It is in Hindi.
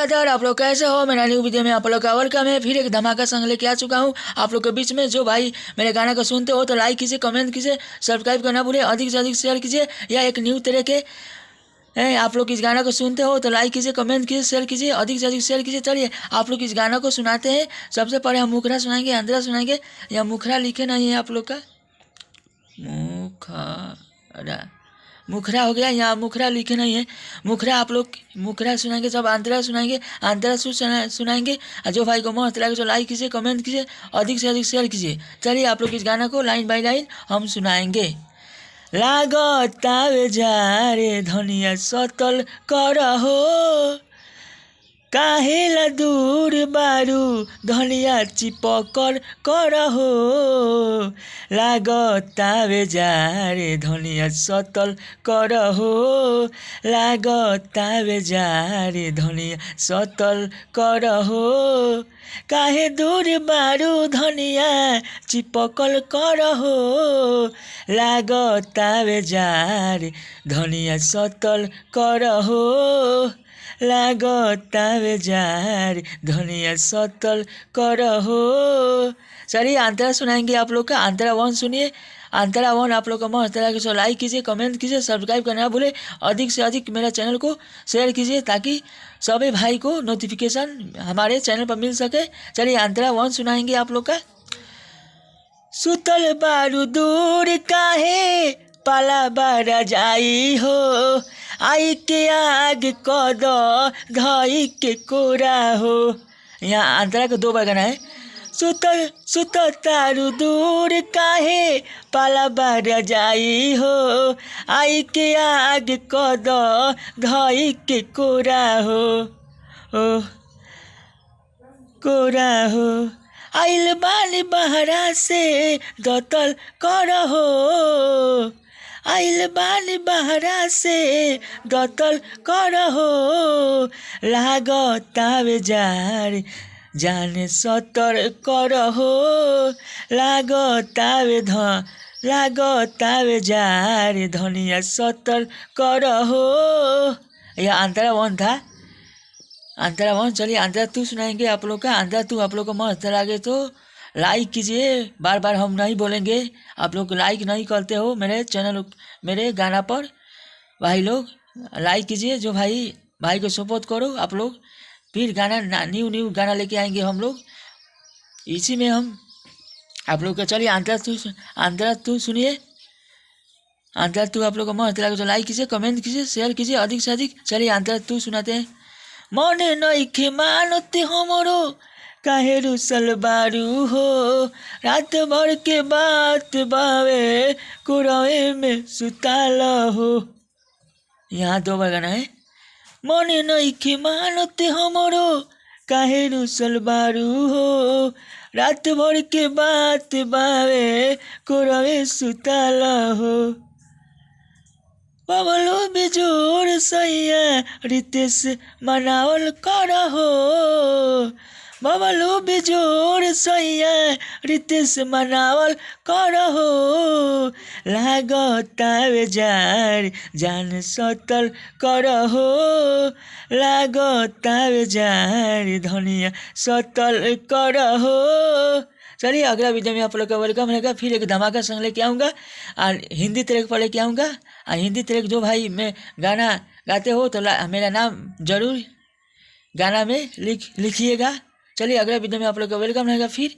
ब्रदर, आप लोग कैसे हो? मेरा न्यू वीडियो में आप लोग का वेलकम है। फिर एक धमाका संग लेके आ चुका हूँ आप लोग के बीच में। जो भाई मेरे गाना को सुनते हो तो लाइक कीजिए, कमेंट कीजिए, सब्सक्राइब करना भूले, अधिक से अधिक शेयर कीजिए। यह एक न्यू तरह के आप लोग इस गाना को सुनते हो तो लाइक कीजिए, कमेंट कीजिए, शेयर कीजिए, अधिक से अधिक शेयर कीजिए। चलिए आप लोग इस गाना को सुनाते हैं। सबसे पहले हम मुखरा सुनाएंगे, आंध्रा सुनाएंगे। या मुखरा लिखे नहीं है आप लोग का, मुखरा हो गया, यहाँ मुखरा लिखे नहीं है। मुखरा आप लोग मुखरा सुनाएंगे, सब आंध्रा सुनाएंगे, आंध्रा सुनाएंगे। जो भाई को मस्त लगे तो लाइक कीजिए, कमेंट कीजिए, अधिक से अधिक शेयर कीजिए। चलिए आप लोग इस गाना को लाइन बाय लाइन हम सुनाएंगे। लागतावे जारे धनिया सतल करहो, काहेला दूर बारू धनिया चिपकर करहो। लागतावे जारे धनिया सतल करहो, लागतावे जारे धनिया सतल करहो, काहे दूर बारू धनिया चिपकल करहो। लागतावे जारे धनिया सतल करहो, लागतावे जार धनिया सतल करहो। चलिए आंतरा सुनाएंगे आप लोग का। आंतरा 1 सुनिए। आंतरा 1 आप लोग का मस्त लगे तो लाइक कीजिए, कमेंट कीजिए, सब्सक्राइब करना भूले, अधिक से अधिक मेरा चैनल को शेयर कीजिए ताकि सभी भाई को नोटिफिकेशन हमारे चैनल पर मिल सके। चलिए आंतरा 1 सुनाएंगे आप लोग का। सुतल बारू दूर काहे पाला बारा जाई हो, आई के आग कद धई के कोरा हो। यहाँ आंतरा का 2 बार गाना है। सुत तारू दूर काहे पाला बारा जाई हो, आई के आग कद धई के कोरा हो, कोरा हो। आइल बाली बहरा से दतल करहो, आइल बाली बहरा से दतल करहो। लागतावे जार जाने सतर करहो, लागतावे जार धनिया सतर करहो। यह आंतरा 1 था। आंतरा 1। चलिए आंतरा 2 सुनाएंगे आप लोग का। आंतरा 2 आप लोग को मस्त लगे तो लाइक कीजिए। बार बार हम नहीं बोलेंगे, आप लोग लाइक नहीं करते हो मेरे चैनल मेरे गाना पर। भाई लोग लाइक कीजिए, जो भाई को सपोर्ट करो आप लोग। फिर गाना न्यू गाना लेके आएंगे हम लोग इसी में हम आप लोग का। चलिए आंतरा 2 सुनिए। आंतरा 2 आप लोग को मस्त लगे तो लाइक कीजिए, कमेंट कीजिए, शेयर कीजिए, अधिक से अधिक। चलिए आंतरा 2 सुनाते हैं। मने नइखे मानते हमरो काहे रुसल बारू हो, रात भर के बात बावे कुरवे में सुताल हो। यहाँ 2 बार गाना है। मने नइखे मानते हमरो काहे रुसल बारू हो, रात भर के बात बावे कुरवे सुताल हो। बबलू बिजोर सैया रितेश मनावल करहो, बबलू बिजोर सैया रितेश मनावल करहो। लागतावे जार जान सतल करहो, लागतावे जार धनिया सतल करहो। चलिए अगला वीडियो में आप लोग का वेलकम रहेगा। फिर एक धमाका संग लेके आऊँगा और हिंदी ट्रैक पर लेके आऊँगा। और हिंदी ट्रैक जो भाई में गाना गाते हो तो मेरा नाम जरूर गाना में लिखिएगा। चलिए अगला वीडियो में आप लोग का वेलकम रहेगा फिर।